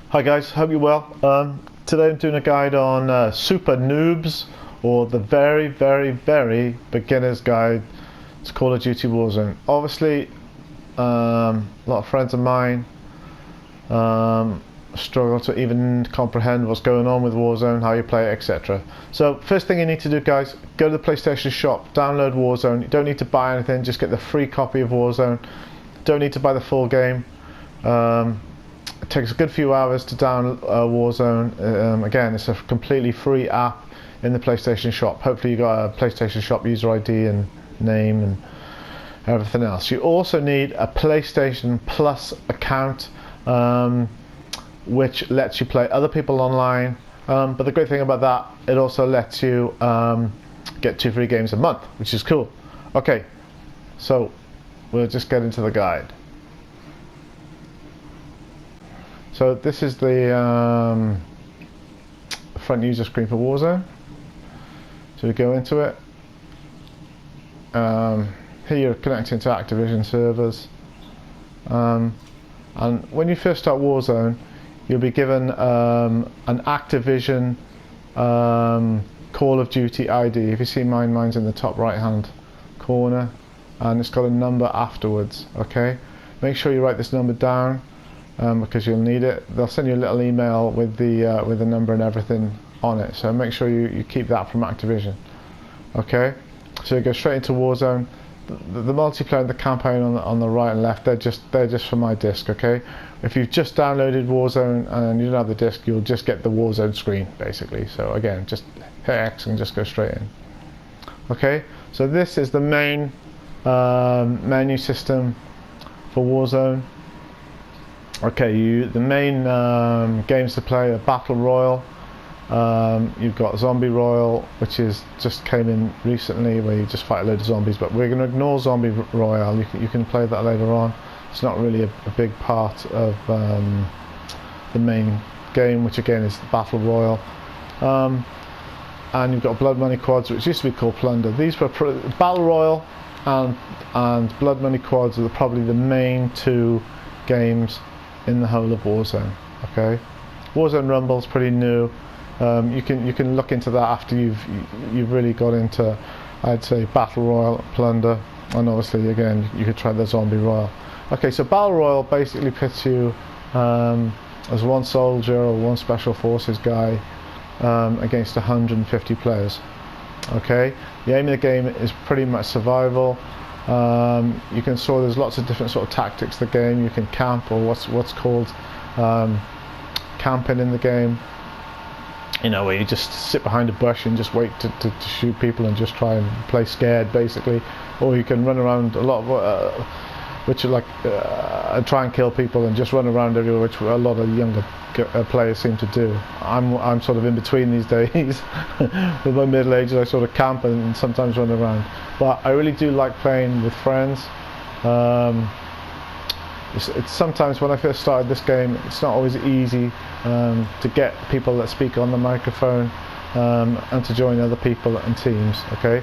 Hi guys, hope you're well. Today I'm doing a guide on super noobs, or the very beginner's guide to Call of Duty Warzone. Obviously, a lot of friends of mine struggle to even comprehend what's going on with Warzone, how you play it, etc. So first thing you need to do, guys, go to the PlayStation shop, download Warzone. You don't need to buy anything, just get the free copy of Warzone. Don't need to buy the full game. It takes a good few hours to download Warzone. Again, it's a completely free app in the PlayStation shop. Hopefully you got a PlayStation shop user ID and name and everything else. You also need a PlayStation Plus account, which lets you play other people online. But the great thing about that, it also lets you get 2 free games a month, which is cool. Okay, so we'll just get into the guide. So this is the front user screen for Warzone. So we go into it. Here you're connecting to Activision servers. And when you first start Warzone, you'll be given an Activision Call of Duty ID. If you see mine, mine's in the top right hand corner, and it's got a number afterwards. Okay, make sure you write this number down. Because you'll need it. They'll send you a little email with the number and everything on it, so make sure you keep that from Activision. Okay, so you go straight into Warzone. The multiplayer and the campaign on the right and left, they're just for my disc. Okay, if you've just downloaded Warzone and you don't have the disc, you'll just get the Warzone screen basically. So again, just hit X and just go straight in. Okay, so this is the main menu system for Warzone. Okay, the main games to play are Battle Royale. You've got Zombie Royale, which just came in recently, where you just fight a load of zombies. But we're going to ignore Zombie Royale. You can play that later on. It's not really a big part of the main game, which again is Battle Royale. And you've got Blood Money Quads, which used to be called Plunder. These were Battle Royale and Blood Money Quads are probably the main 2 games in the whole of Warzone. Okay, Warzone Rumble's pretty new. You can look into that after you've really got into, I'd say, Battle Royale, Plunder, and obviously again you could try the Zombie Royale. Okay, so Battle Royale basically pits you as one soldier or one special forces guy against 150 players. Okay, the aim of the game is pretty much survival. You can saw there's lots of different sort of tactics to the game. You can camp, or what's called camping in the game. You know, where you just sit behind a bush and just wait to shoot people and just try and play scared basically. Or you can run around a lot of which are like try and kill people and just run around everywhere, which a lot of younger players seem to do. I'm sort of in between these days. With my middle age, I sort of camp and sometimes run around. But I really do like playing with friends. It's sometimes when I first started this game, it's not always easy to get people that speak on the microphone and to join other people and teams. Okay,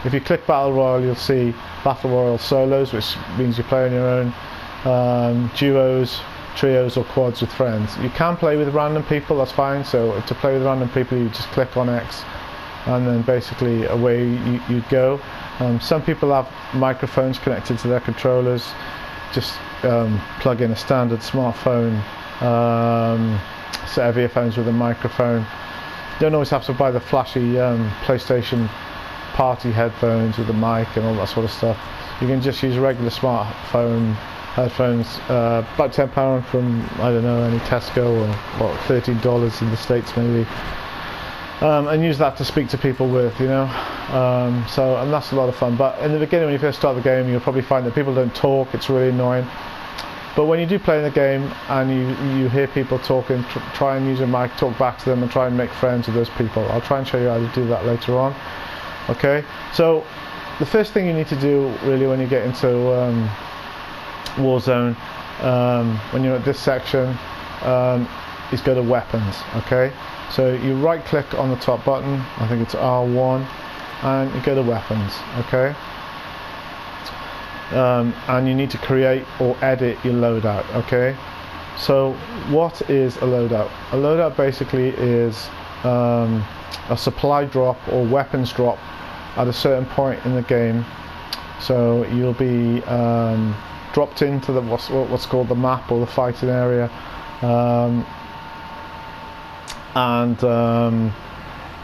if you click Battle Royale, you'll see Battle Royale solos, which means you play on your own, duos, trios or quads with friends. You can play with random people, that's fine. So to play with random people, you just click on X and then basically away you go. Some people have microphones connected to their controllers. Just plug in a standard smartphone set of earphones with a microphone. You don't always have to buy the flashy PlayStation party headphones with a mic and all that sort of stuff. You can just use regular smartphone headphones, about £10 from, I don't know, any Tesco, or what, $13 in the States maybe. And use that to speak to people with, you know. And that's a lot of fun. But in the beginning, when you first start the game, you'll probably find that people don't talk. It's really annoying. But when you do play in the game and you hear people talking, try and use a mic, talk back to them, and try and make friends with those people. I'll try and show you how to do that later on. Okay. So the first thing you need to do really when you get into Warzone, when you're at this section, is go to weapons. Okay. So you right click on the top button, I think it's R1, and you go to weapons. Okay. And you need to create or edit your loadout. Okay, So what is a loadout? A loadout basically is a supply drop or weapons drop at a certain point in the game. So you'll be dropped into the what's called the map or the fighting area,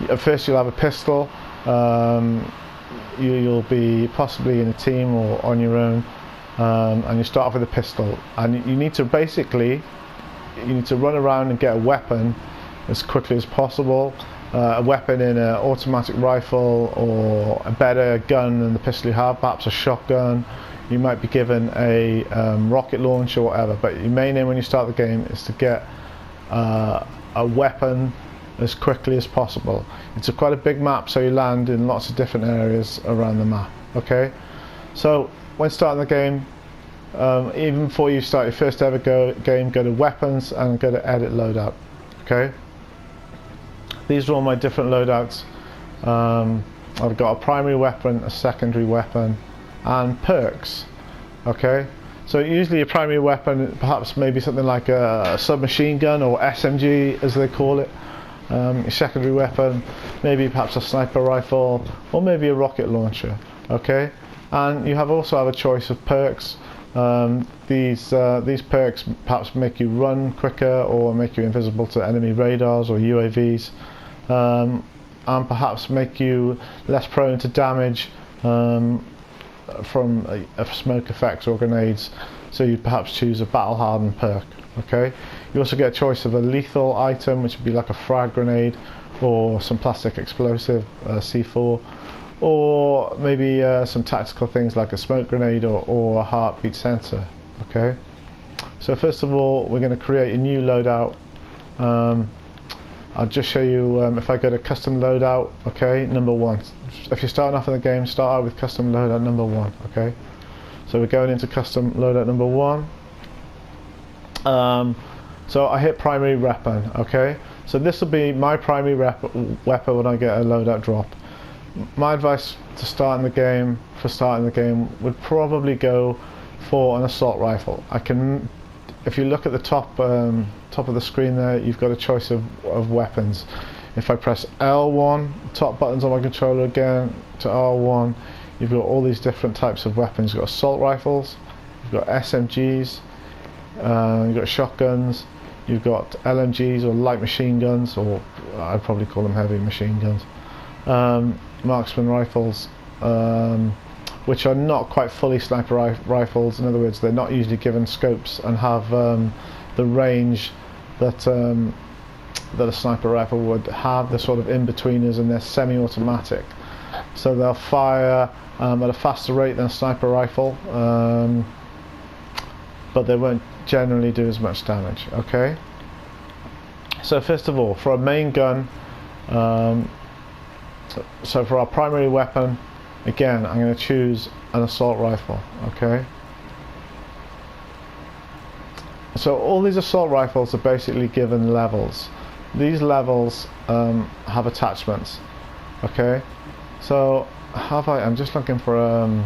at first you'll have a pistol. You'll be possibly in a team or on your own, and you start off with a pistol, and you need to run around and get a weapon as quickly as possible. A weapon in an automatic rifle, or a better gun than the pistol you have, perhaps a shotgun. You might be given a rocket launcher or whatever, but your main aim when you start the game is to get a weapon as quickly as possible. It's quite a big map, so you land in lots of different areas around the map. Okay, so when starting the game, even before you start your first ever game, go to weapons and go to edit loadout. Okay, these are all my different loadouts. I've got a primary weapon, a secondary weapon, and perks. Okay, so usually a primary weapon, perhaps maybe something like a submachine gun or SMG as they call it. Your secondary weapon, maybe perhaps a sniper rifle, or maybe a rocket launcher. Okay, and you also have a choice of perks. These perks perhaps make you run quicker or make you invisible to enemy radars or UAVs, and perhaps make you less prone to damage from smoke effects or grenades. So you perhaps choose a battle hardened perk. Okay, you also get a choice of a lethal item, which would be like a frag grenade or some plastic explosive, C4, or maybe some tactical things like a smoke grenade or a heartbeat sensor. Okay, so first of all we're going to create a new loadout. I'll just show you, if I go to custom loadout, okay, number 1. If you're starting off in the game, start out with custom loadout number 1. Okay, so we're going into custom loadout number 1. So I hit primary weapon. Okay, so this will be my primary weapon when I get a loadout drop. My advice to starting the game would probably go for an assault rifle. If you look at the top of the screen there, you've got a choice of weapons. If I press L1, top buttons on my controller again, to R1, you've got all these different types of weapons. You've got assault rifles, you've got SMGs, you've got shotguns, you've got LMGs or light machine guns, or I'd probably call them heavy machine guns, marksman rifles, which are not quite fully sniper rifles. In other words, they're not usually given scopes and have the range that a sniper rifle would have. They're sort of in-betweeners, and they're semi-automatic, so they'll fire at a faster rate than a sniper rifle, but they won't generally do as much damage. Okay, so first of all, for a main gun, so for our primary weapon, again I'm going to choose an assault rifle. Okay, so all these assault rifles are basically given levels. These levels have attachments. Okay, so I'm just looking for an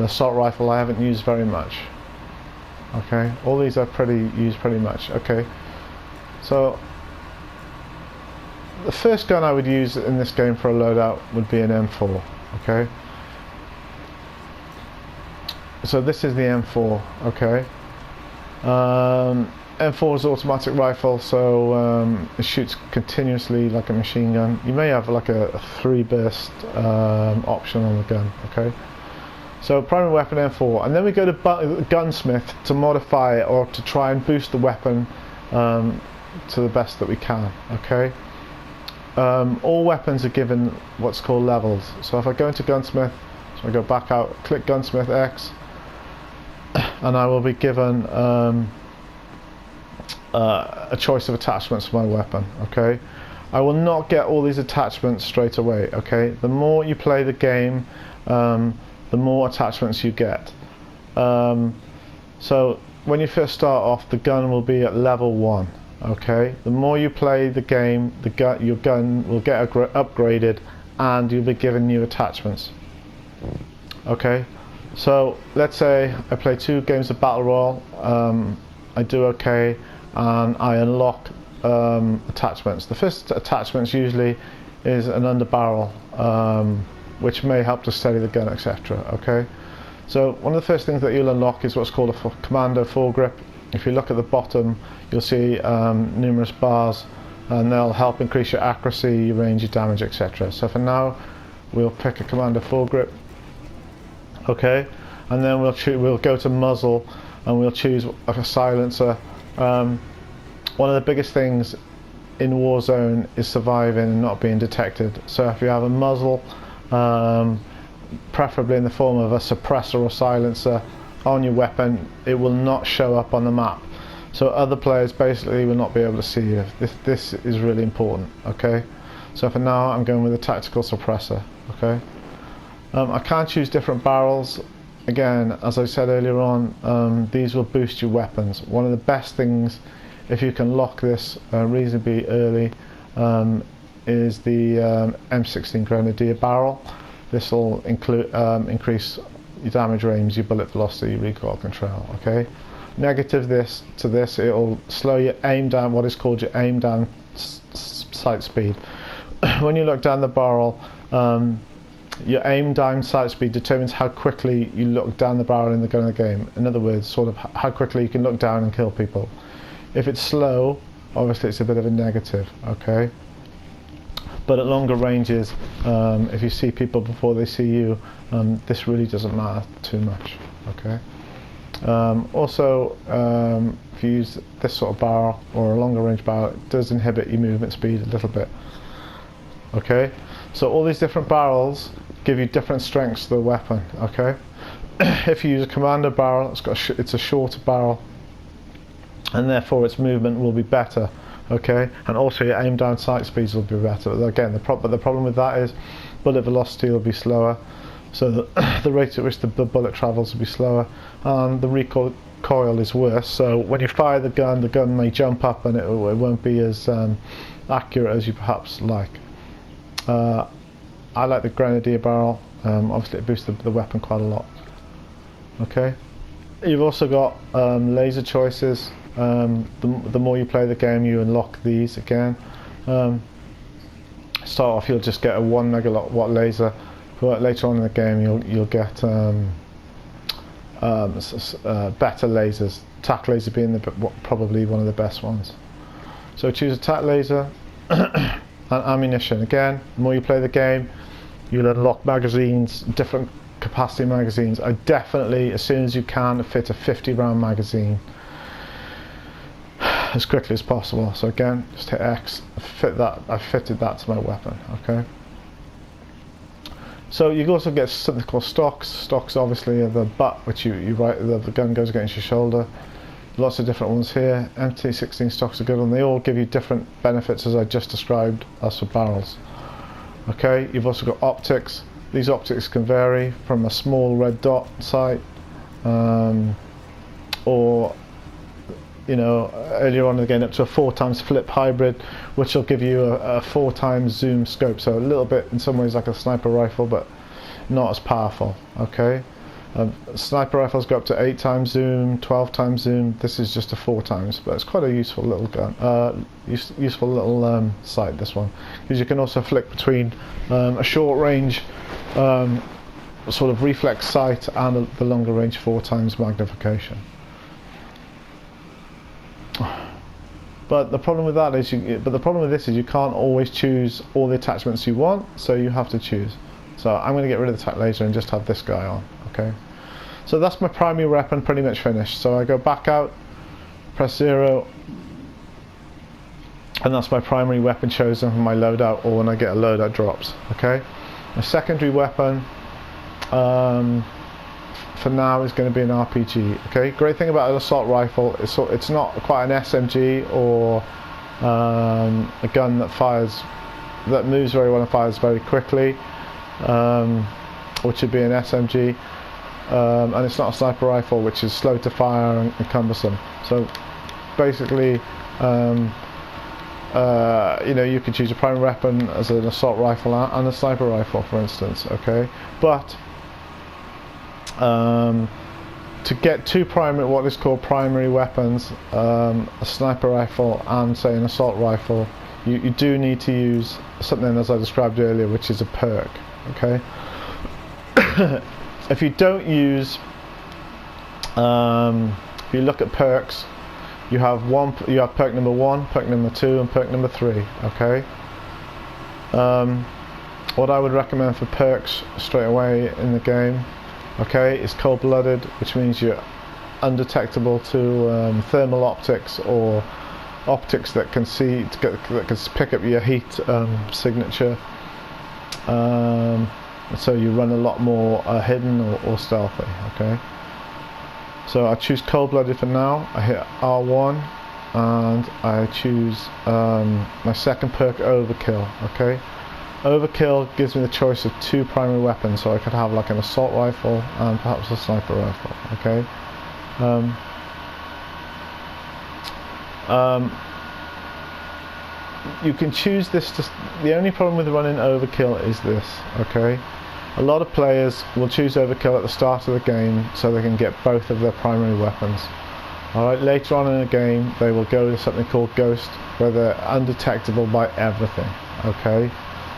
assault rifle I haven't used very much. Okay, all these are used pretty much. Okay, so the first gun I would use in this game for a loadout would be an M4. Okay, so this is the M4. Okay, M4 is an automatic rifle, so it shoots continuously like a machine gun. You may have like a 3-burst option on the gun. Okay, so primary weapon M4, and then we go to GUNSMITH to modify it or to try and boost the weapon to the best that we can. Okay, all weapons are given what's called levels. So if I go into GUNSMITH, so I go back out, click GUNSMITH X, and I will be given a choice of attachments for my weapon. Okay, I will not get all these attachments straight away. Okay, the more you play the game, the more attachments you get. So when you first start off, the gun will be at level 1. Okay, the more you play the game, your gun will get upgraded, and you'll be given new attachments. Okay, So let's say I play 2 games of Battle Royale, I do okay, and I unlock attachments. The first attachments usually is an underbarrel, which may help to steady the gun, etc. Okay, so one of the first things that you'll unlock is what's called a commando foregrip. If you look at the bottom, you'll see numerous bars, and they'll help increase your accuracy, your range, your damage, etc. So for now, we'll pick a commando foregrip. Okay, and then we'll go to muzzle, and we'll choose a silencer. One of the biggest things in Warzone is surviving and not being detected. So if you have a muzzle, preferably in the form of a suppressor or silencer on your weapon, it will not show up on the map. So other players basically will not be able to see you. This is really important. Okay, so for now I'm going with a tactical suppressor. Okay, I can choose different barrels. Again, as I said earlier on, these will boost your weapons. One of the best things, if you can lock this reasonably early, is the M16 Grenadier barrel. This will increase your damage range, your bullet velocity, your recoil control. Okay. Negative to this, it will slow your aim down, what is called your aim down sight speed. When you look down the barrel, your aim down sight speed determines how quickly you look down the barrel in the gun of the game. In other words, sort of how quickly you can look down and kill people. If it's slow, obviously it's a bit of a negative. Okay. But at longer ranges, if you see people before they see you, this really doesn't matter too much. Okay. Also, if you use this sort of barrel or a longer range barrel, it does inhibit your movement speed a little bit. Okay, so all these different barrels give you different strengths to the weapon. Okay, if you use a commando barrel, it's a shorter barrel, and therefore its movement will be better. Okay, and also your aim down sight speeds will be better. Again, the problem with that is bullet velocity will be slower. So the rate at which the bullet travels will be slower, and the recoil is worse. So when you fire the gun may jump up, and it won't be as accurate as you perhaps like. I like the Grenadier barrel. Obviously it boosts the weapon quite a lot. Okay. You've also got laser choices. The more you play the game, you unlock these again. Start off, you'll just get a 1 megawatt laser. But later on in the game, you'll get better lasers. Tac laser being probably one of the best ones. So choose a tac laser and ammunition. Again, the more you play the game, you'll unlock magazines, different capacity magazines. I definitely, as soon as you can, fit a 50-round magazine as quickly as possible. So again, just hit X. I've fitted that to my weapon. Okay. So you also get something called stocks. Stocks obviously are the butt which you right, the gun goes against your shoulder. Lots of different ones here. MT16 stocks are good, and they all give you different benefits as I just described as for barrels. Okay, you've also got optics. These optics can vary from a small red dot sight, or earlier on again up to a 4x flip hybrid, which will give you a 4x zoom scope, so a little bit in some ways like a sniper rifle, but not as powerful. Okay, sniper rifles go up to 8x zoom, 12x zoom. This is just a 4x, but it's quite a useful little gun, useful little sight, this one, because you can also flick between a short range sort of reflex sight and the longer range 4x magnification. But the problem with that is, you can't always choose all the attachments you want, so you have to choose. So I'm going to get rid of the tac laser and just have this guy on. Okay. So that's my primary weapon pretty much finished. So I go back out, press 0, and that's my primary weapon chosen for my loadout, or when I get a loadout drops. Okay. My secondary weapon, for now, is going to be an RPG. Okay, great thing about an assault rifle is it's not quite an SMG or a gun that moves very well and fires very quickly, which would be an SMG, and it's not a sniper rifle, which is slow to fire and cumbersome. So basically, you could choose a primary weapon as an assault rifle and a sniper rifle, for instance. Okay, but To get two primary, what is called primary weapons, a sniper rifle and say an assault rifle, you do need to use something as I described earlier, which is a perk. Okay. If you don't use, if you look at perks, you have perk number 1, perk number 2, and perk number 3. Okay. What I would recommend for perks straight away in the game, okay, is cold-blooded, which means you're undetectable to thermal optics or optics that can that can pick up your heat signature. So you run a lot more hidden or stealthy. Okay. So I choose cold-blooded for now. I hit R1 and I choose my second perk, overkill. Okay. Overkill gives me the choice of two primary weapons, so I could have like an assault rifle and perhaps a sniper rifle. Okay. You can choose this. The only problem with running overkill is this. Okay. A lot of players will choose overkill at the start of the game so they can get both of their primary weapons. Alright, later on in the game they will go to something called Ghost, where they're undetectable by everything. Okay.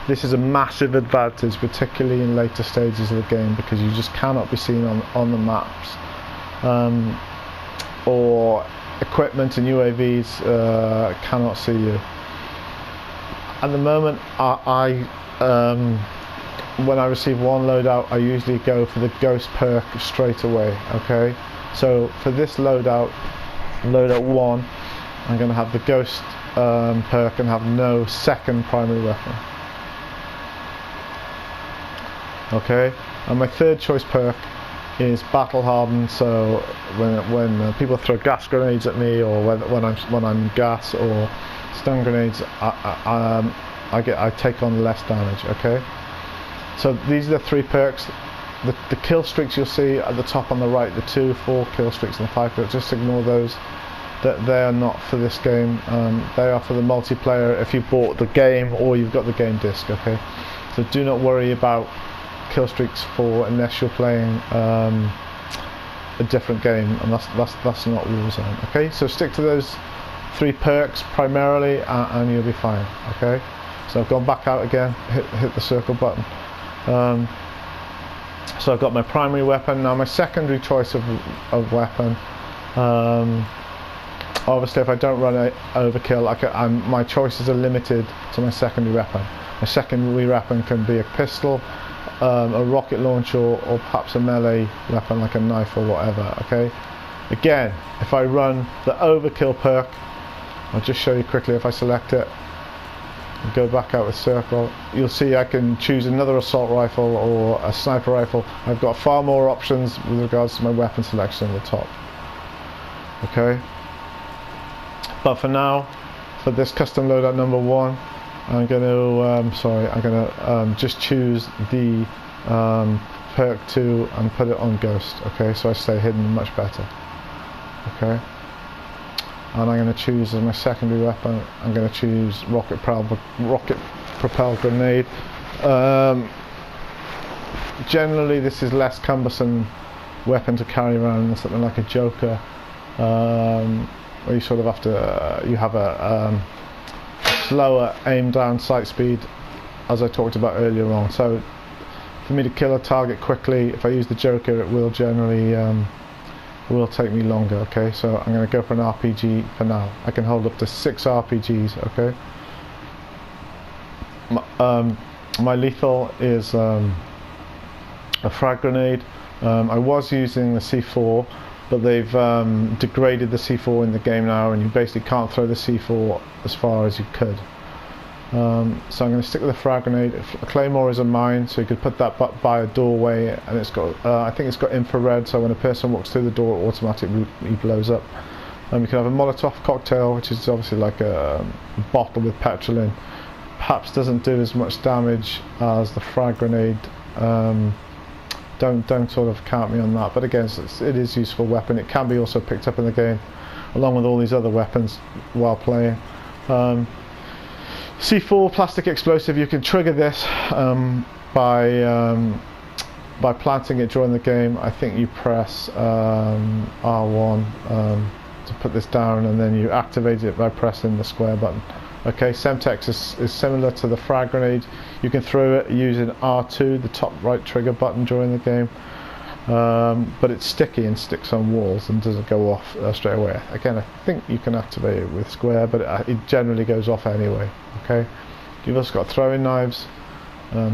This is a massive advantage, particularly in later stages of the game, because you just cannot be seen on the maps, or equipment and UAVs cannot see you. At the moment, when I receive one loadout, I usually go for the Ghost perk straight away. Okay, so for this loadout 1, I'm going to have the Ghost perk and have no second primary weapon. Okay, and my third choice perk is battle hardened. So when people throw gas grenades at me, or when I'm in gas or stun grenades, I take on less damage. Okay, so these are the 3 perks. The kill streaks you'll see at the top on the right, the 2, 4 kill streaks and the 5 perks. Just ignore those. That they are not for this game. They are for the multiplayer. If you bought the game or you've got the game disc. Okay, so do not worry about kill streaks unless you're playing a different game, and that's not Warzone. Okay, so stick to those 3 perks primarily, and you'll be fine. Okay, so I've gone back out again, hit the circle button. So I've got my primary weapon. Now my secondary choice of weapon, obviously if I don't run overkill, my choices are limited to my secondary weapon. My secondary weapon can be a pistol, a rocket launcher, or perhaps a melee weapon like a knife or whatever. Okay, again, if I run the overkill perk, I'll just show you quickly. If I select it and go back out with circle, you'll see I can choose another assault rifle or a sniper rifle. I've got far more options with regards to my weapon selection at the top. Okay, but for now, for this custom loadout number 1, I'm going to just choose the perk 2 and put it on Ghost. Okay, so I stay hidden much better. Okay, and I'm going to choose as my secondary weapon, I'm going to choose rocket propelled grenade. Generally this is less cumbersome weapon to carry around than something like a Joker, where you sort of have to you have a slower aim down sight speed, as I talked about earlier on. So for me to kill a target quickly, if I use the Joker, it will generally will take me longer. Okay, so I'm going to go for an RPG for now. I can hold up to 6 RPGs. Okay, my lethal is a frag grenade. I was using the C4, but they've degraded the C4 in the game now, and you basically can't throw the C4 as far as you could. So I'm going to stick with the frag grenade. A claymore is a mine, so you could put that by a doorway, and it's got I think it's got infrared, so when a person walks through the door, it automatically blows up. You can have a Molotov cocktail, which is obviously like a bottle with petrol in. Perhaps doesn't do as much damage as the frag grenade. Don't sort of count me on that, but again, it is a useful weapon. It can be also picked up in the game along with all these other weapons while playing. C4 plastic explosive, you can trigger this by by planting it during the game. I think you press R1 to put this down, and then you activate it by pressing the square button. Okay, Semtex is similar to the frag grenade. You can throw it using R2, the top right trigger button, during the game. But it's sticky and sticks on walls and doesn't go off straight away. Again, I think you can activate it with square, but it generally goes off anyway. Okay, you've also got throwing knives,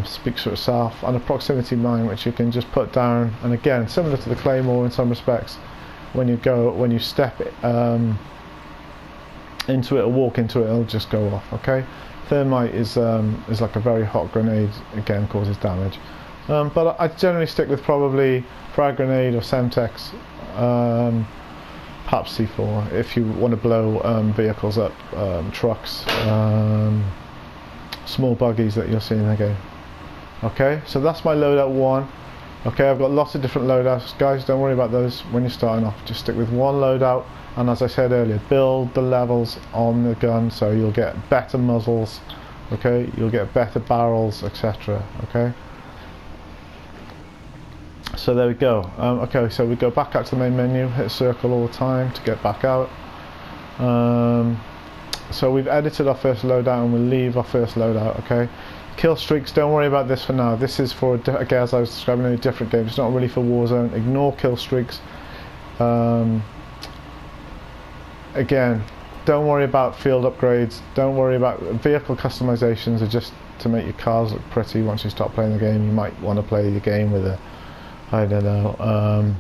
speaks for itself, and a proximity mine which you can just put down. And again, similar to the claymore in some respects, when you step into it or walk into it, it'll just go off. Okay, thermite is like a very hot grenade. Again, causes damage. But I generally stick with probably frag grenade or Semtex, perhaps C4 if you want to blow vehicles up, trucks, small buggies that you'll see in the game. Okay, so that's my loadout 1. Okay, I've got lots of different loadouts, guys. Don't worry about those when you're starting off. Just stick with one loadout, and as I said earlier, build the levels on the gun so you'll get better muzzles. Okay, you'll get better barrels, etc. Okay. So there we go. Okay, so we go back out to the main menu, hit circle all the time to get back out. So we've edited our first loadout and we'll leave our first loadout. Okay, kill streaks, don't worry about this for now. This is for, again, as I was describing, a different game. It's not really for Warzone. Ignore kill streaks. Again, don't worry about field upgrades. Don't worry about vehicle customizations. Are just to make your cars look pretty. Once you start playing the game, you might want to play the game with a, I don't know,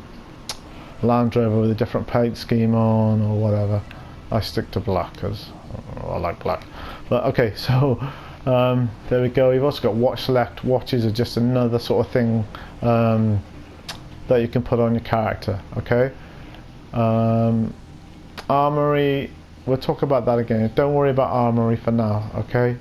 Land Rover with a different paint scheme on or whatever. I stick to black because I like black. But okay, so there we go. You've also got watch select. Watches are just another sort of thing that you can put on your character. Okay, Armory, we'll talk about that again. Don't worry about Armory for now. Okay,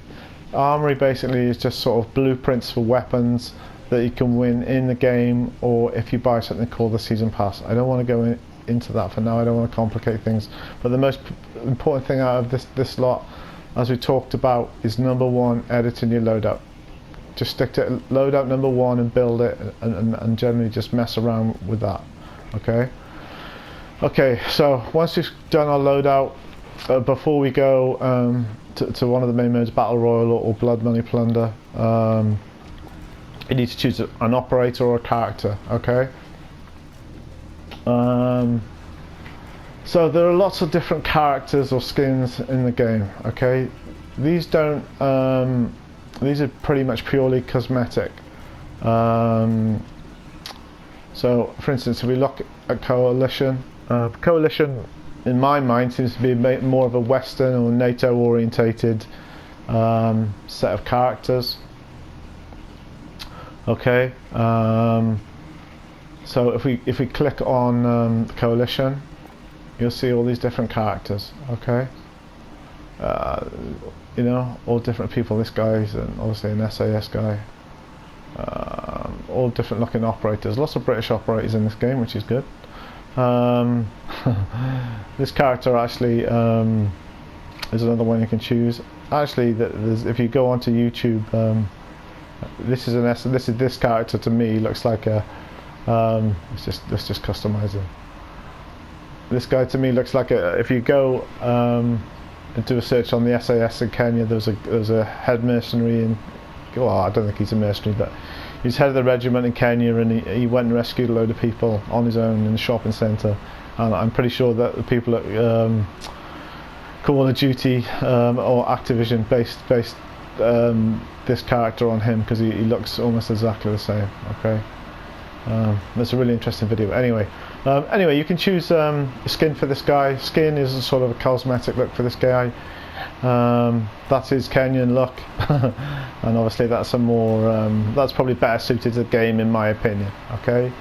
Armory basically is just sort of blueprints for weapons that you can win in the game, or if you buy something called the season pass. I don't want to go into that for now. I don't want to complicate things, but the most important thing out of this lot, as we talked about, is number 1, editing your loadout. Just stick to loadout number 1 and build it, and generally just mess around with that. Okay, so once we've done our loadout, before we go to one of the main modes, Battle Royal or Blood Money Plunder, you need to choose an operator or a character. Okay, so there are lots of different characters or skins in the game. Okay, these don't these are pretty much purely cosmetic. So for instance, if we look at Coalition, Coalition in my mind seems to be more of a Western or NATO orientated set of characters. Okay, so if we click on Coalition, you'll see all these different characters. Okay, you know, all different people. This guy's obviously an SAS guy. All different looking operators. Lots of British operators in this game, which is good. This character actually is another one you can choose. Actually, if you go onto YouTube. This is this character to me looks like a let's just customize him. This guy to me looks like a, if you go and do a search on the SAS in Kenya, there's a head mercenary in, well, I don't think he's a mercenary, but he's head of the regiment in Kenya, and he went and rescued a load of people on his own in the shopping centre, and I'm pretty sure that the people at Call of Duty or Activision based this character on him, because he looks almost exactly the same. Okay, that's a really interesting video. Anyway, you can choose a skin for this guy. Skin is a sort of a cosmetic look for this guy. That's his Kenyan look, and obviously that's a more that's probably better suited to the game in my opinion. Okay,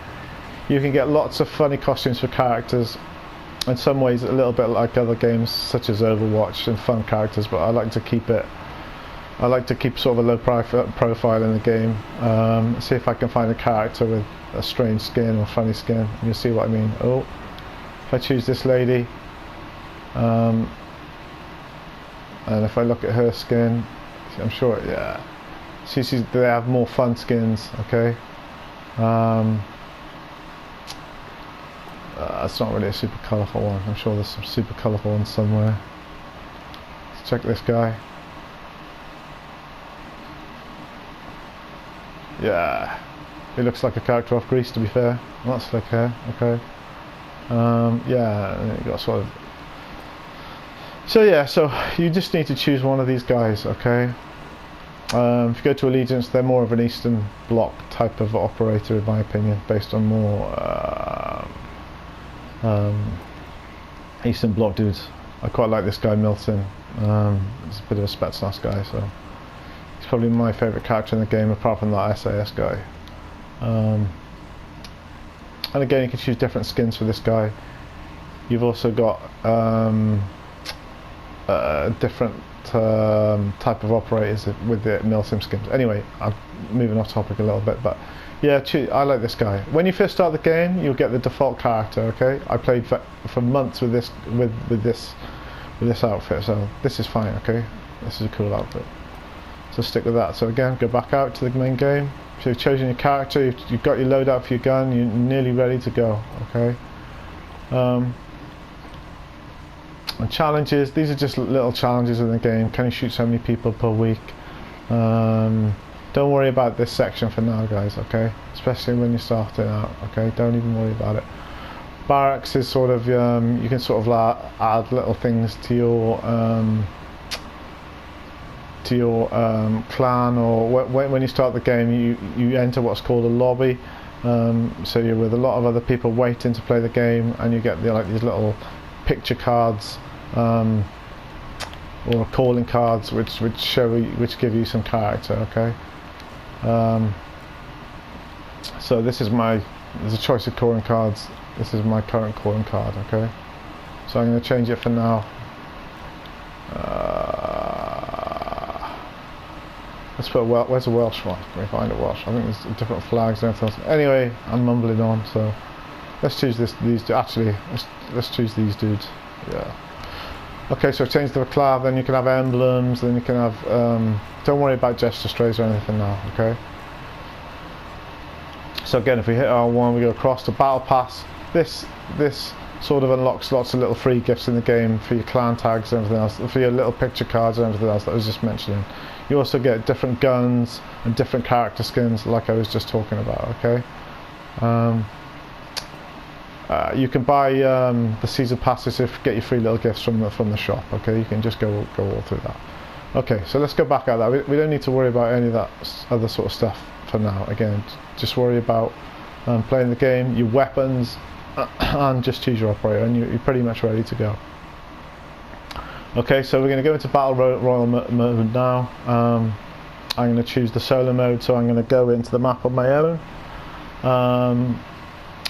you can get lots of funny costumes for characters. In some ways, a little bit like other games such as Overwatch, and fun characters, but I like to keep sort of a low profile in the game. See if I can find a character with a strange skin or funny skin, and you'll see what I mean. Oh, if I choose this lady, and if I look at her skin, I'm sure, yeah, they have more fun skins. Okay, It's not really a super colourful one. I'm sure there's some super colourful ones somewhere. Let's check this guy. Yeah, he looks like a character off Grease, to be fair. Well, that's slick hair. Okay. Yeah, and you got sort of. So yeah, so you just need to choose one of these guys. Okay. If you go to Allegiance, they're more of an Eastern Bloc type of operator, in my opinion, based on more Eastern Bloc dudes. I quite like this guy, Milton. He's a bit of a Spetsnaz guy, so he's probably my favourite character in the game, apart from that SAS guy. And again, you can choose different skins for this guy. You've also got different type of operators with the milsim skins. Anyway, I'm moving off topic a little bit, but yeah, I like this guy. When you first start the game, you'll get the default character. Okay, I played for months with this outfit, so this is fine. Okay, this is a cool outfit, so stick with that. So again, go back out to the main game. So you've chosen your character, you've got your loadout for your gun, you're nearly ready to go. Okay. And challenges, these are just little challenges in the game. Can you shoot so many people per week? Don't worry about this section for now, guys, okay? Especially when you're starting out, okay? Don't even worry about it. Barracks is sort of, you can sort of add little things to your clan, or when you start the game, you enter what's called a lobby. So you're with a lot of other people waiting to play the game, and you get like these little picture cards or calling cards which give you some character. Okay. So there's a choice of calling cards. This is my current calling card. Okay, so I'm going to change it for now. Let's put where's the Welsh one? Can we find a Welsh? I think there's different flags and everything else. Anyway, I'm mumbling on, so let's choose these. Actually, let's choose these dudes. Yeah. Okay, so change the clav. Then you can have emblems. Then you can have. Don't worry about gesture strays or anything now. Okay. So again, if we hit R1, we go across to Battle Pass. This sort of unlocks lots of little free gifts in the game for your clan tags and everything else, for your little picture cards and everything else that I was just mentioning. You also get different guns and different character skins, like I was just talking about. Okay. You can buy the season passes to get your free little gifts from the shop. Okay, you can just go all through that. Okay, so let's go back at that. We don't need to worry about any of that other sort of stuff for now. Again, just worry about playing the game, your weapons, and just choose your operator, and you're pretty much ready to go. Okay, so we're going to go into Battle Royal mode now. I'm going to choose the solo mode, so I'm going to go into the map on my own.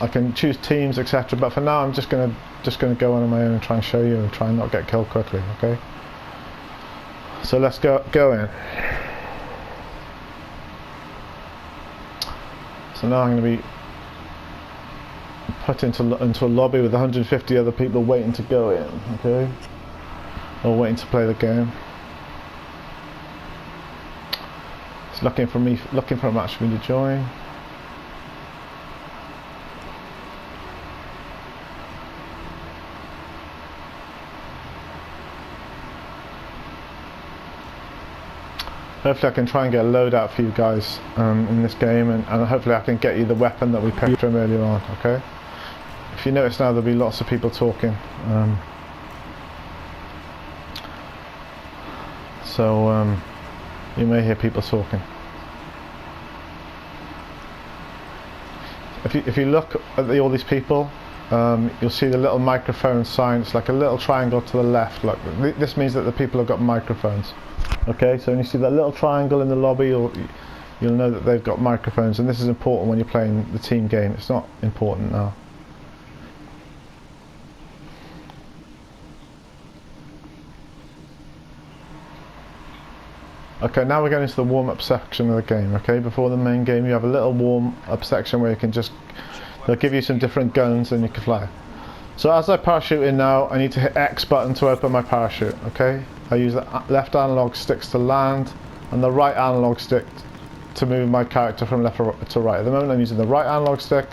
I can choose teams, etc. But for now, I'm just going to go on my own and try and show you and try and not get killed quickly. Okay. So let's go in. So now I'm going to be put into a lobby with 150 other people waiting to go in. Okay. Or waiting to play the game. It's looking for a match for me to join. Hopefully I can try and get a loadout for you guys in this game, and hopefully I can get you the weapon that we picked from earlier on. Okay. If you notice now, there'll be lots of people talking. So you may hear people talking. If you look at all these people, you'll see the little microphone sign. It's like a little triangle to the left. Like this means that the people have got microphones. Okay, so when you see that little triangle in the lobby, you'll know that they've got microphones, and this is important when you're playing the team game. It's not important now. Okay, now we're going into the warm-up section of the game. Okay, before the main game, you have a little warm-up section where you can they'll give you some different guns and you can fly. So as I parachute in now, I need to hit X button to open my parachute. Okay, I use the left analog sticks to land and the right analog stick to move my character from left to right. At the moment I'm using the right analog stick,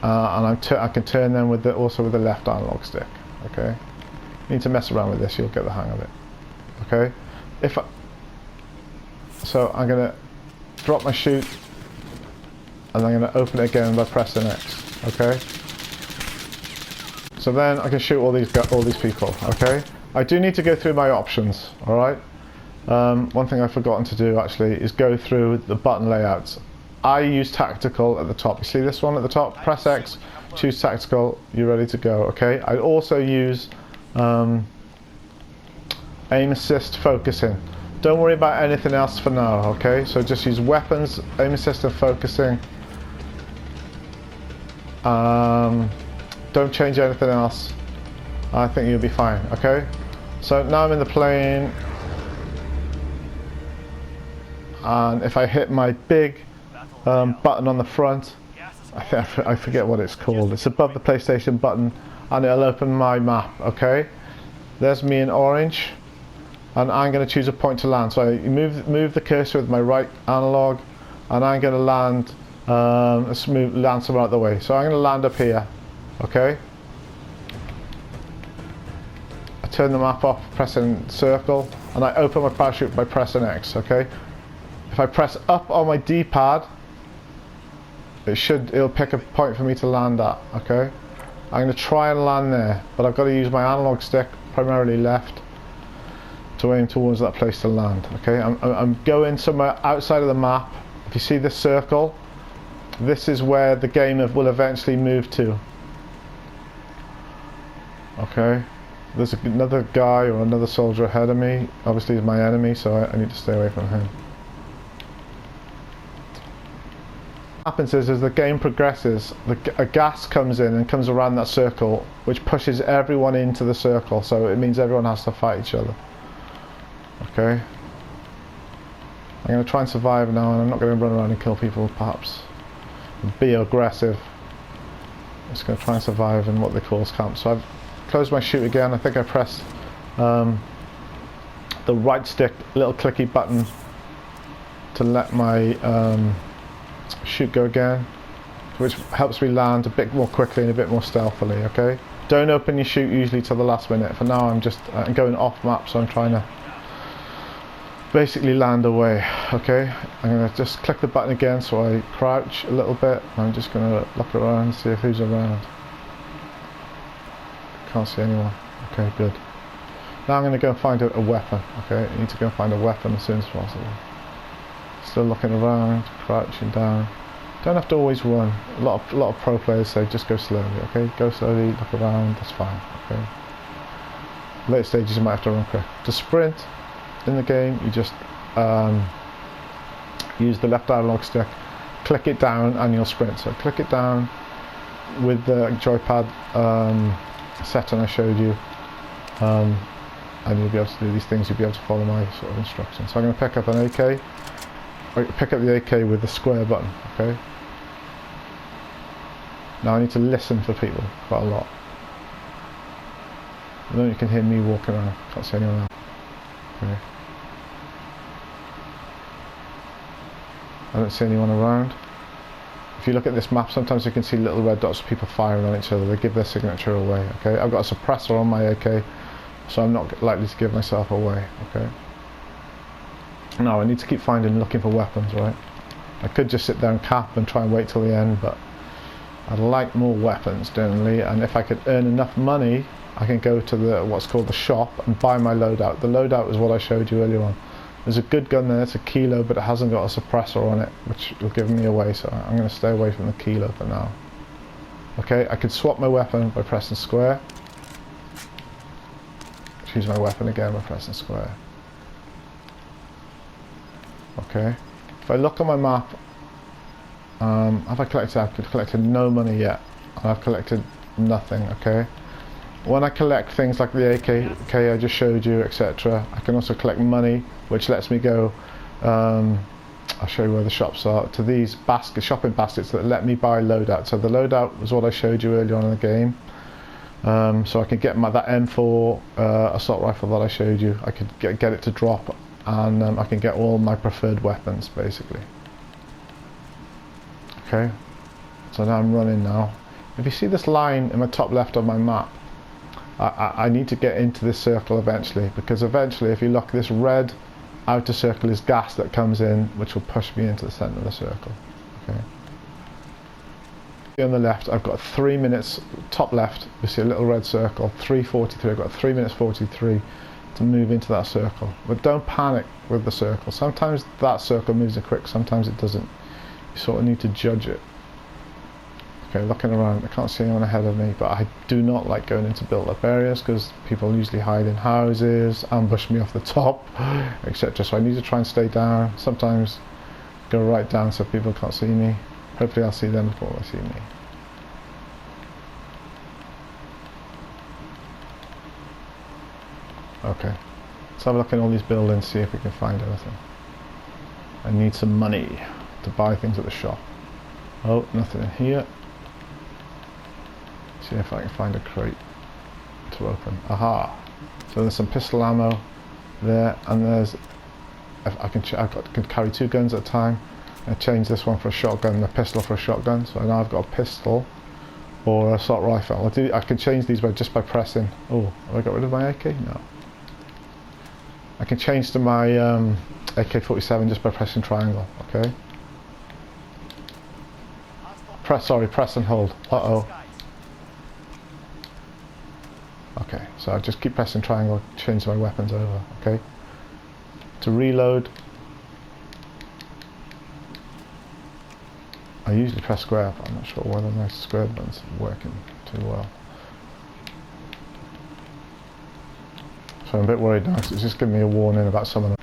and I can turn them with also with the left analog stick. Okay, you need to mess around with this, you'll get the hang of it. Okay, so I'm going to drop my shoot, and I'm going to open it again by pressing X. Okay, so then I can shoot all these people. Okay, I do need to go through my options. All right. One thing I've forgotten to do actually is go through the button layouts. I use tactical at the top. You see this one at the top? Press X, choose tactical, you're ready to go. Okay. I also use aim assist focusing. Don't worry about anything else for now. Okay. So just use weapons, aim assist, and focusing. Don't change anything else. I think you'll be fine. Okay. So now I'm in the plane. And if I hit my big button on the front, I forget what it's called. It's above the PlayStation button, and it'll open my map. Okay, there's me in orange, and I'm going to choose a point to land. So I move the cursor with my right analog, and I'm going to land. Land somewhere out the way. So I'm going to land up here. Okay. I turn the map off, pressing circle, and I open my parachute by pressing X. Okay. If I press up on my D-pad, it'll pick a point for me to land at. Okay, I'm going to try and land there, but I've got to use my analog stick, primarily left, to aim towards that place to land. Okay, I'm going somewhere outside of the map. If you see this circle, this is where the game will eventually move to. Okay, there's another guy or another soldier ahead of me. Obviously he's my enemy, so I need to stay away from him. What happens is as the game progresses, a gas comes in and comes around that circle, which pushes everyone into the circle, so it means everyone has to fight each other. Okay, I'm going to try and survive now, and I'm not going to run around and kill people, perhaps be aggressive. I'm just going to try and survive in what they call camp. So I've closed my shoot again. I think I pressed the right stick little clicky button to let my shoot go again, which helps me land a bit more quickly and a bit more stealthily. Okay, don't open your shoot usually till the last minute. For now I'm just going off map, so I'm trying to basically land away. Okay, I'm going to just click the button again, so I crouch a little bit. I'm just going to look around and see if who's around. Can't see anyone. Okay, good. Now I'm going to go and find a weapon. Okay, I need to go and find a weapon as soon as possible. Still looking around, crouching down. Don't have to always run. A lot of pro players say just go slowly. Okay, go slowly, look around. That's fine. Okay. Later stages you might have to run quick. To sprint in the game, you just use the left analog stick, click it down, and you'll sprint. So click it down with the joypad setting I showed you, and you'll be able to do these things. You'll be able to follow my sort of instructions. So I'm going to pick up an AK. Pick up the AK with the square button. Okay. Now I need to listen for people quite a lot. And then you can hear me walking around. Can't see anyone else. Okay. I don't see anyone around. If you look at this map, sometimes you can see little red dots of people firing on each other. They give their signature away. Okay. I've got a suppressor on my AK, so I'm not likely to give myself away. Okay. No, I need to keep looking for weapons, right? I could just sit there and cap and try and wait till the end, but I'd like more weapons generally, and if I could earn enough money, I can go to what's called the shop and buy my loadout. The loadout is what I showed you earlier on. There's a good gun there, it's a kilo, but it hasn't got a suppressor on it, which will give me away, so I'm going to stay away from the kilo for now. Okay, I could swap my weapon by pressing square. Choose my weapon again by pressing square. Okay, if I look on my map, have I collected? I've collected no money yet, and I've collected nothing. Okay, when I collect things like the AK I just showed you, etc., I can also collect money, which lets me go. I'll show you where the shops are. To these shopping baskets that let me buy loadout. So the loadout was what I showed you earlier on in the game. So I can get that M4 assault rifle that I showed you. I could get it to drop and I can get all my preferred weapons basically. Okay, so now I'm running now. If you see this line in the top left of my map, I need to get into this circle eventually, because eventually if you look, this red outer circle is gas that comes in, which will push me into the center of the circle. Okay. On the left I've got 3 minutes, top left you see a little red circle, 3:43. I've got 3 minutes 43 to move into that circle, but don't panic with the circle. Sometimes that circle moves it quick, sometimes it doesn't. You sort of need to judge it. Okay, looking around, I can't see anyone ahead of me, but I do not like going into built-up areas because people usually hide in houses, ambush me off the top, etc. So I need to try and stay down, sometimes go right down so people can't see me. Hopefully I'll see them before they see me. Okay, let's have a look in all these buildings, see if we can find anything. I need some money to buy things at the shop. Oh, nothing in here. See if I can find a crate to open. Aha! So there's some pistol ammo there, and there's I can carry 2 guns at a time. I change this one for a shotgun and a pistol for a shotgun. So now I've got a pistol or an assault rifle. I can change these just by pressing. Oh, have I got rid of my AK? No. I can change to my AK-47 just by pressing triangle. Okay. Press and hold. Uh-oh. Okay, so I just keep pressing triangle, change my weapons over. Okay. To reload, I usually press square, but I'm not sure whether my square button's working too well. So I'm a bit worried now, because it's just giving me a warning about some of them.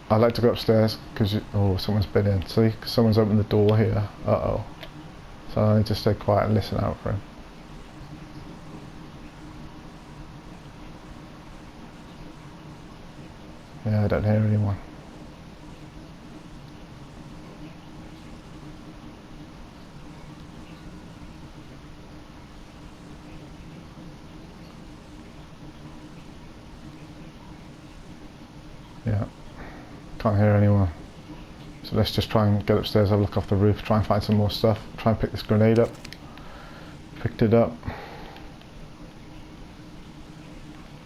I like to go upstairs because oh, someone's been in. See, because someone's opened the door here. Uh-oh. So I need to stay quiet and listen out for him. Yeah, I don't hear anyone. Yeah, can't hear anyone. So let's just try and get upstairs, have a look off the roof, try and find some more stuff, try and pick this grenade up. Picked it up.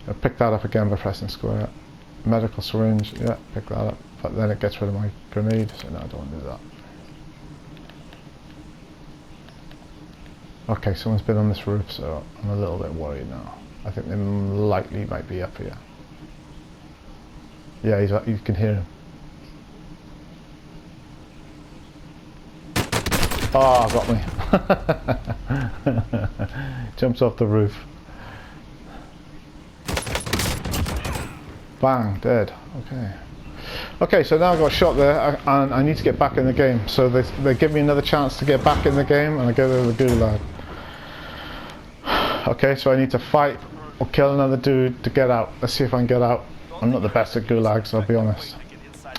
I picked that up again by pressing square. Medical syringe, yeah, pick that up, but then it gets rid of my grenade, so no, I don't want to do that. Okay, someone's been on this roof, so I'm a little bit worried now. I think they likely might be up here. Yeah, you can hear him. Oh, got me. Jumps off the roof. Bang, dead. Okay. Okay, so now I've got a shot there, and I need to get back in the game. So they give me another chance to get back in the game, and I go to the gulag. Okay, so I need to fight or kill another dude to get out. Let's see if I can get out. I'm not the best at gulags, I'll be honest.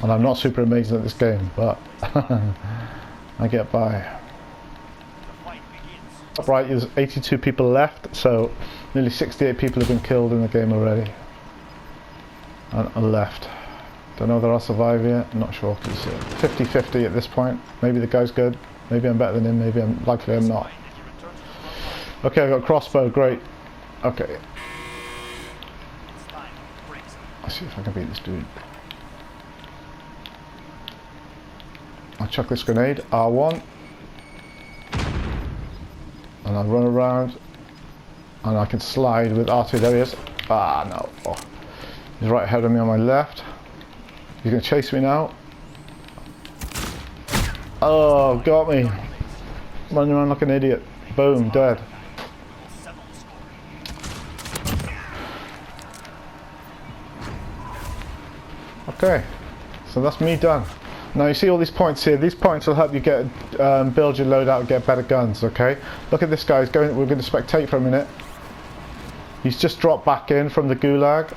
And I'm not super amazing at this game, but I get by. Top right, there's 82 people left, so nearly 68 people have been killed in the game already. And left. Don't know whether I'll survive yet, I'm not sure. 50-50 at this point. Maybe the guy's good, maybe I'm better than him, maybe I'm not. Okay, I've got a crossbow, great. Okay. Let's see if I can beat this dude. I'll chuck this grenade, R1. And I'll run around. And I can slide with R2, there he is. Ah, no. Oh. He's right ahead of me on my left. He's going to chase me now. Oh, got me. Running around like an idiot. Boom, dead. Okay, so that's me done. Now you see all these points here. These points will help you get build your loadout and get better guns. Okay, look at this guy. He's going. We're going to spectate for a minute. He's just dropped back in from the gulag,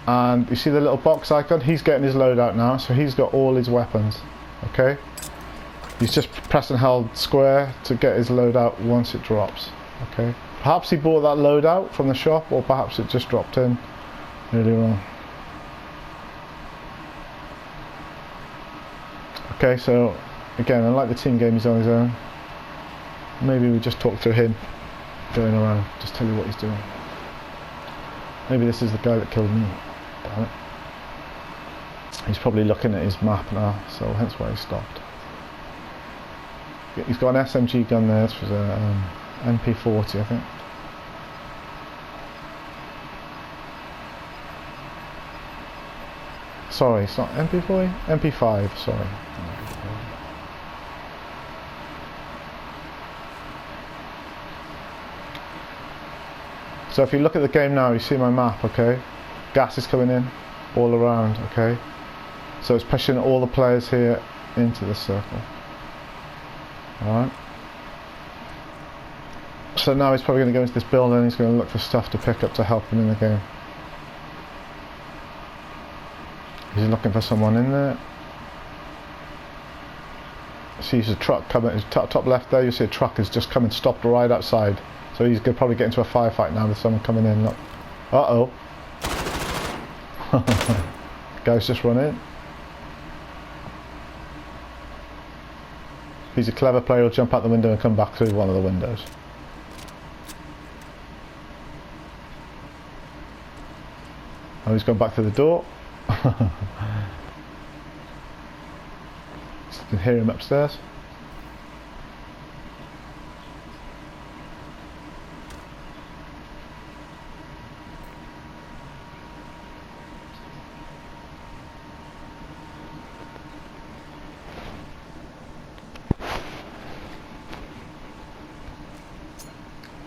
and you see the little box icon. He's getting his loadout now, so he's got all his weapons. Okay, he's just pressing held square to get his loadout once it drops. Okay, perhaps he bought that loadout from the shop, or perhaps it just dropped in earlier on. Okay, so again, unlike the team game, he's on his own. Maybe we just talk through him going around, just tell you what he's doing. Maybe this is the guy that killed me. Damn it. He's probably looking at his map now, so hence why he stopped. He's got an SMG gun there. This was a MP40, I think. Sorry, it's not MP40? MP5, sorry. So if you look at the game now, you see my map, okay? Gas is coming in all around, okay? So it's pushing all the players here into the circle. Alright. So now he's probably going to go into this building, he's going to look for stuff to pick up to help him in the game. He's looking for someone in there. See, there's a truck coming, top left there, you see a truck has just come and stopped right outside. So he's going to probably get into a firefight now with someone coming in. Look. Uh-oh. Guy's just run in. If he's a clever player, he'll jump out the window and come back through one of the windows. Oh, he's gone back through the door. You can hear him upstairs.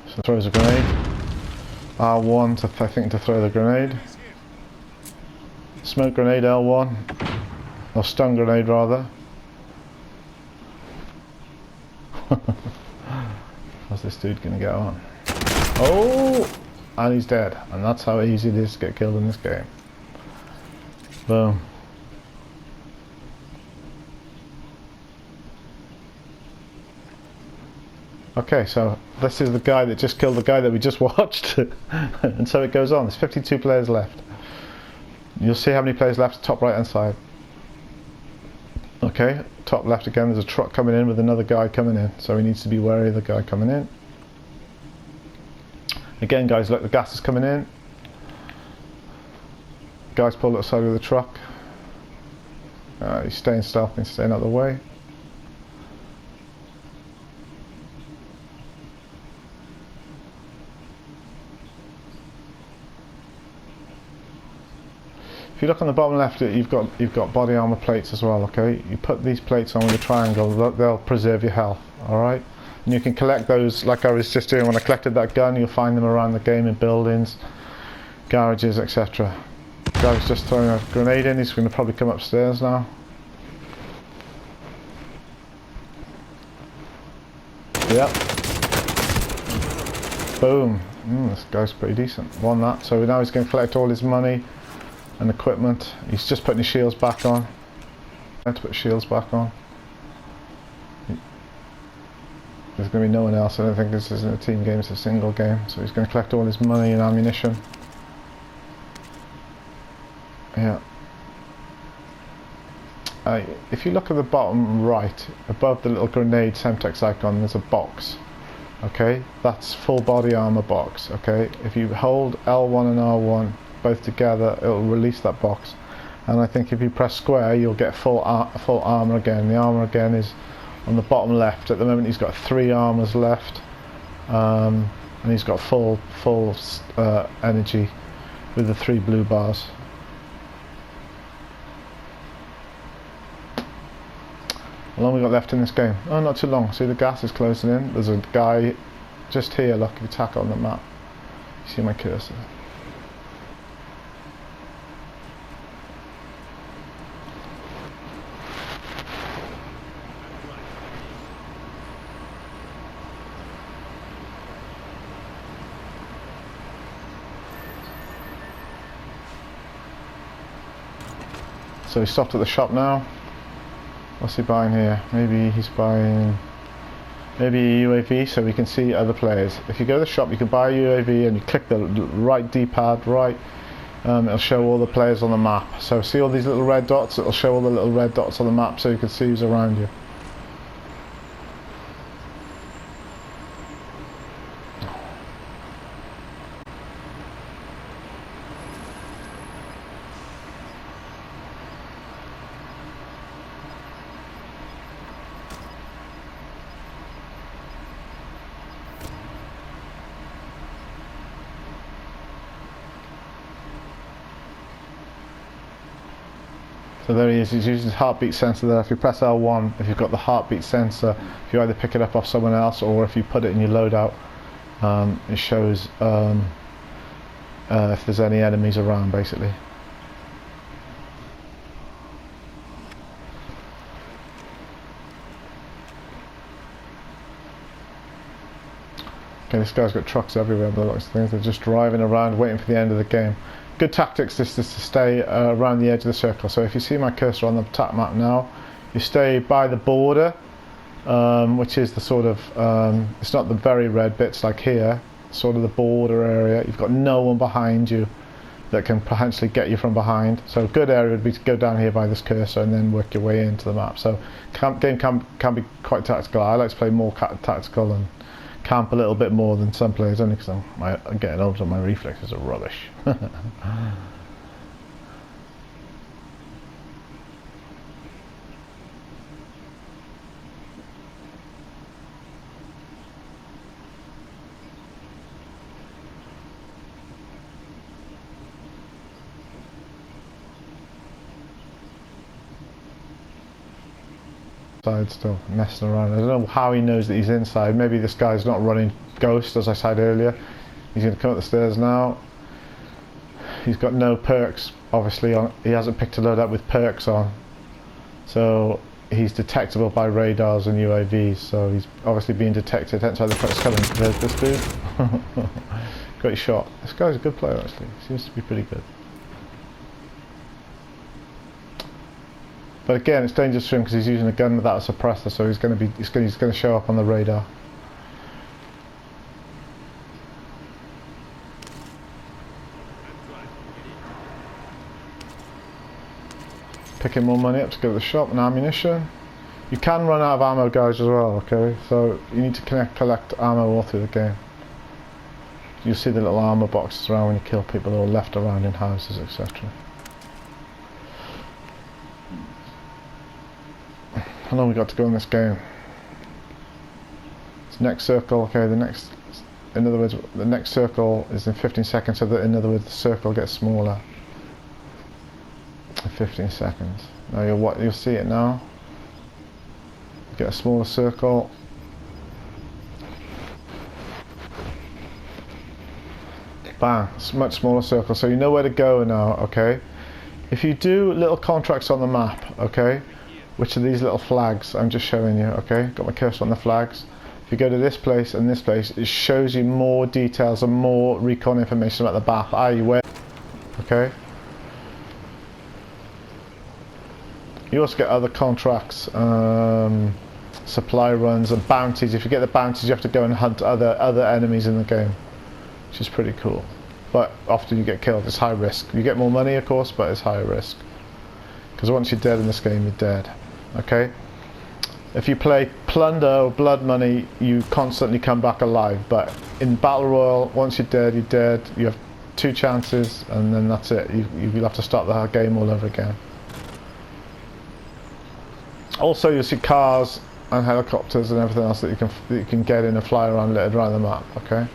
So throws a grenade. R1 to I think to throw the grenade. Smoke grenade L1, or stun grenade rather. How's this dude gonna get on? Oh, and he's dead. And that's how easy it is to get killed in this game. Boom. Okay, so this is the guy that just killed the guy that we just watched. And so it goes on. There's 52 players left. You'll see how many players left, top right hand side. Okay, top left again, there's a truck coming in with another guy coming in. So he needs to be wary of the guy coming in. Again guys, look, the gas is coming in. Guys pulled outside of the truck. He's staying stealthy, staying out of the way. If you look on the bottom left, you've got body armor plates as well. Okay, you put these plates on with a triangle; they'll preserve your health. All right, and you can collect those like I was just doing when I collected that gun. You'll find them around the game in buildings, garages, etc. Guy's just throwing a grenade in. He's going to probably come upstairs now. Yep. Boom. This guy's pretty decent. Won that. So now he's going to collect all his money and equipment. He's just putting his shields back on. I have to put shields back on. There's going to be no one else. I don't think this isn't a team game, it's a single game. So he's going to collect all his money and ammunition. Yeah. If you look at the bottom right, above the little grenade Semtex icon, there's a box. Okay, that's full body armor box. Okay, if you hold L1 and R1 both together, it'll release that box, and I think if you press square you'll get full armor again. The armor again is on the bottom left. At the moment he's got 3 armors left, and he's got full energy with the 3 blue bars. How long we got left in this game? Oh, not too long. See, the gas is closing in. There's a guy just here. Look, if you tack on the map, you see my cursor. So he stopped at the shop now. What's he buying here? Maybe he's buying a UAV so we can see other players. If you go to the shop you can buy a UAV and you click the right D-pad, right, it'll show all the players on the map. So see all these little red dots? It'll show all the little red dots on the map so you can see who's around you. So there he is, he's using his heartbeat sensor there. If you press L1, if you've got the heartbeat sensor, if you either pick it up off someone else or if you put it in your loadout, it shows if there's any enemies around, basically. Okay, this guy's got trucks everywhere, by the looks of things. They're just driving around waiting for the end of the game. Good tactics is to stay around the edge of the circle. So if you see my cursor on the tap map now, you stay by the border, which is the sort of, it's not the very red bits like here, sort of the border area. You've got no one behind you that can potentially get you from behind. So a good area would be to go down here by this cursor and then work your way into the map. So game can be quite tactical. I like to play more tactical and camp a little bit more than some players, only because I'm getting older and my reflexes are rubbish. Inside still messing around. I don't know how he knows that he's inside. Maybe this guy's not running Ghost, as I said earlier. He's going to come up the stairs now. He's got no perks, obviously. He hasn't picked a loadout with perks on, so he's detectable by radars and UAVs. So he's obviously being detected. Hence why the perk's coming. There's this dude. Great shot. This guy's a good player, actually. Seems to be pretty good. But again, it's dangerous for him because he's using a gun without a suppressor, so he's going to show up on the radar. Picking more money up to go to the shop and ammunition. You can run out of ammo, guys, as well. Okay, so you need to collect ammo all through the game. You'll see the little armor boxes around when you kill people, or left around in houses, etc. How long we got to go in this game? It's next circle. Okay, in other words, the next circle is in 15 seconds. So that, in other words, the circle gets smaller. In 15 seconds. Now you'll see it now. Get a smaller circle. Bang! It's a much smaller circle. So you know where to go now. Okay. If you do little contracts on the map, okay, which are these little flags I'm just showing you, okay? Got my cursor on the flags. If you go to this place and this place, it shows you more details and more recon information about the map, i.e. where, okay? You also get other contracts, supply runs and bounties. If you get the bounties, you have to go and hunt other enemies in the game, which is pretty cool. But often you get killed. It's high risk. You get more money, of course, but it's higher risk. Because once you're dead in this game, you're dead. Okay? If you play plunder or blood money, you constantly come back alive. But in Battle Royale, once you're dead, you're dead. You have 2 chances, and then that's it. You'll have to start the game all over again. Also, you'll see cars and helicopters and everything else that you can get in and fly around littered around the map. Okay?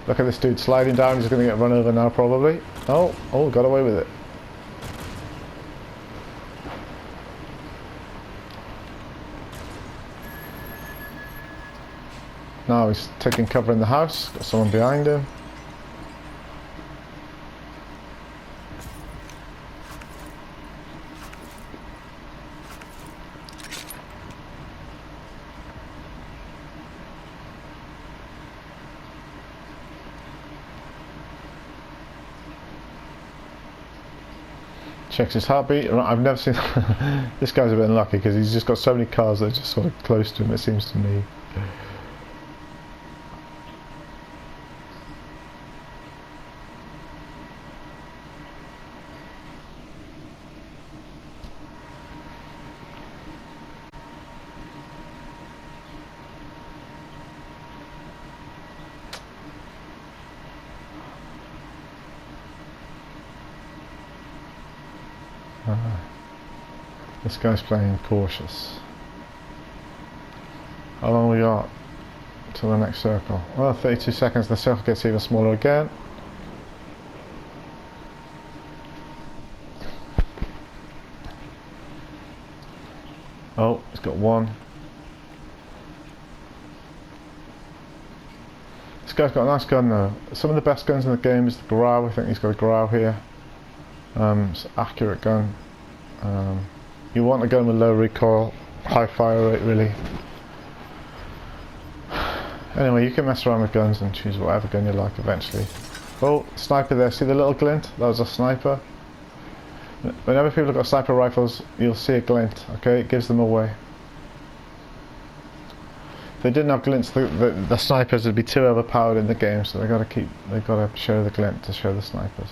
Look at this dude sliding down. He's going to get run over now, probably. Oh, got away with it. Now he's taking cover in the house. Got someone behind him. Checks his heartbeat. I've never seen this guy's a bit unlucky because he's just got so many cars that are just sort of close to him, it seems to me. This guy's playing cautious. How long we got to the next circle? Well, 32 seconds. The circle gets even smaller again. Oh, he's got one. This guy's got a nice gun though. Some of the best guns in the game is the Grau. I think he's got a Grau here. It's an accurate gun. You want a gun with low recoil, high fire rate really. Anyway, you can mess around with guns and choose whatever gun you like eventually. Oh, sniper there. See the little glint? That was a sniper. Whenever people have got sniper rifles, you'll see a glint. Okay, it gives them away. If they didn't have glints, the snipers would be too overpowered in the game. So they've got to show the glint to show the snipers.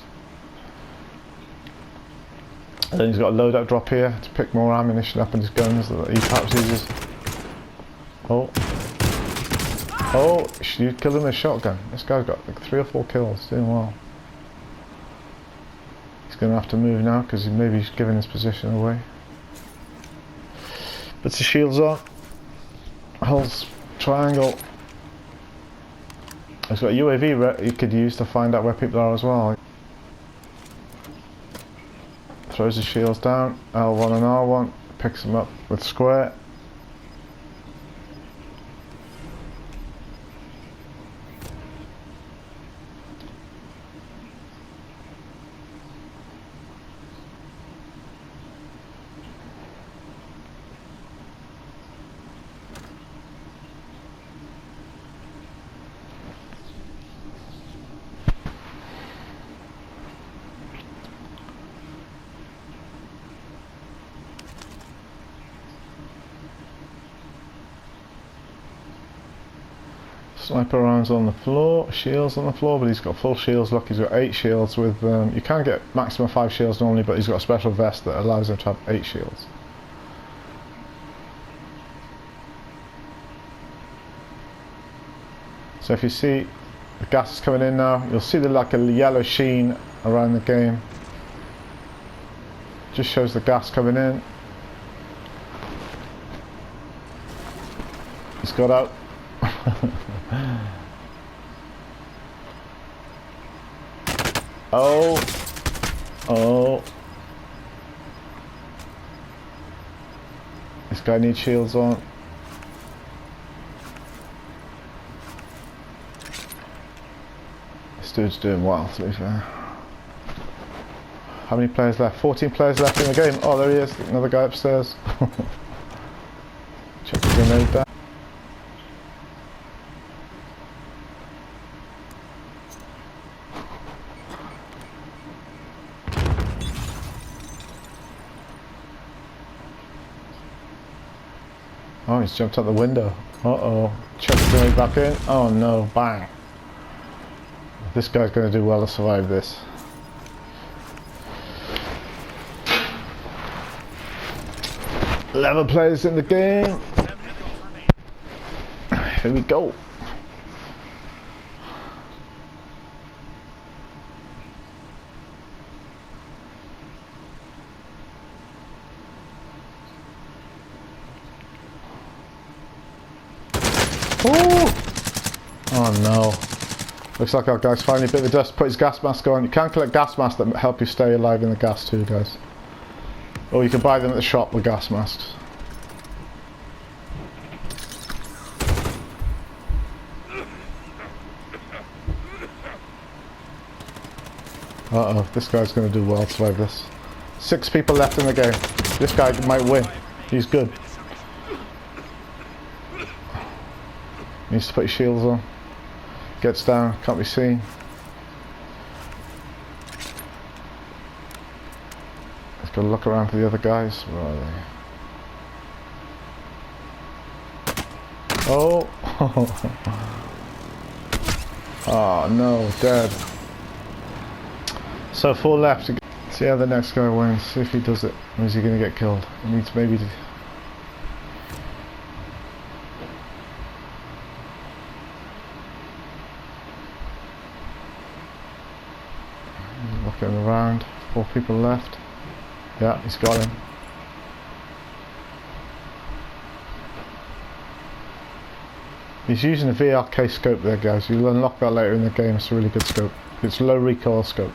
And then he's got a loadout drop here to pick more ammunition up in his guns that he perhaps uses. Oh. Oh, you killed him with a shotgun. This guy's got like 3 or 4 kills, doing well. He's going to have to move now because maybe he's giving his position away. Puts the shields on. Holds triangle. He's got a UAV you could use to find out where people are as well. Throws his shields down. L1 and R1. Picks them up with square. Sniper rounds on the floor, shields on the floor, but he's got full shields. Look, he's got 8 shields with, you can get maximum 5 shields normally, but he's got a special vest that allows him to have 8 shields. So if you see the gas is coming in now, you'll see like a yellow sheen around the game. Just shows the gas coming in. He's got out. Oh, oh, this guy needs shields on. This dude's doing well, to be fair. How many players left? 14 players left in the game. Oh, there he is, another guy upstairs. Check the grenade down. Oh, he's jumped out the window. Uh-oh. Chuck the grenade back in. Oh no, bang. This guy's going to do well to survive this. Eleven players in the game. Here we go. Oh no. Looks like our guy's finally bit the dust, put his gas mask on. You can collect gas masks that help you stay alive in the gas too, guys. Or you can buy them at the shop with gas masks. Uh-oh, this guy's going to do well to survive this. 6 people left in the game. This guy might win. He's good. Needs to put his shields on. Gets down, can't be seen. He's got to look around for the other guys. Where are they? Oh! Oh no, dead. So 4 left. See how the next guy wins. See if he does it. Or is he going to get killed? He needs maybe to... Looking around, 4 people left. Yeah, he's got him. He's using a VRK scope there, guys. You'll unlock that later in the game. It's a really good scope. It's low recoil scope.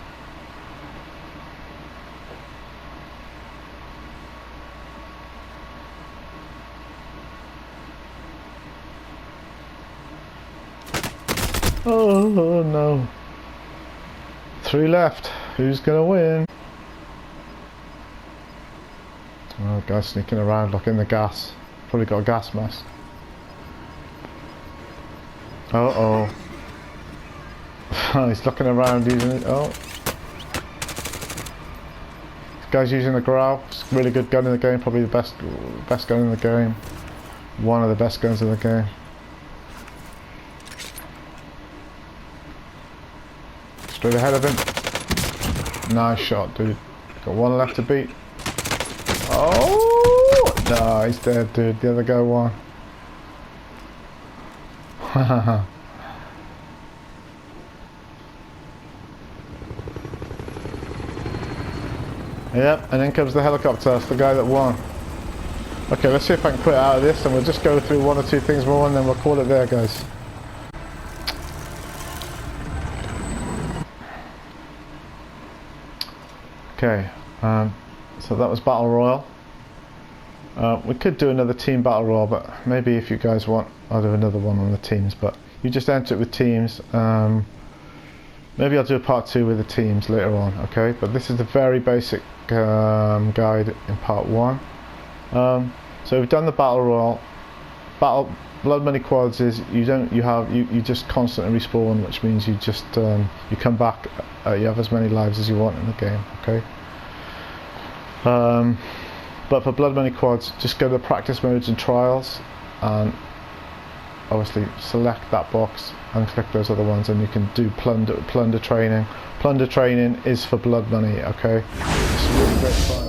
Oh no. 3 left. Who's gonna win? Oh, guy's sneaking around like in the gas. Probably got a gas mask. Uh oh. He's looking around using it. Oh. This guy's using the Growl. It's a really good gun in the game. Probably the best gun in the game. One of the best guns in the game. Straight ahead of him. Nice shot, dude. Got 1 left to beat. Oh! No, he's dead, dude. The other guy won. Yep, and then comes the helicopter. That's the guy that won. Okay, let's see if I can quit out of this, and we'll just go through 1 or 2 things more, and then we'll call it there, guys. Okay, so that was Battle Royale. We could do another team Battle Royale, but maybe if you guys want, I'll do another one on the teams, but you just enter it with teams. Maybe I'll do a part 2 with the teams later on, okay? But this is the very basic guide in part 1. So we've done the Battle Royale. Blood Money Quads is you just constantly respawn, which means you just you come back, you have as many lives as you want in the game, okay? But for Blood Money Quads, just go to practice modes and trials, and obviously select that box and click those other ones, and you can do plunder training. Plunder training is for blood money, okay? It's really great fun.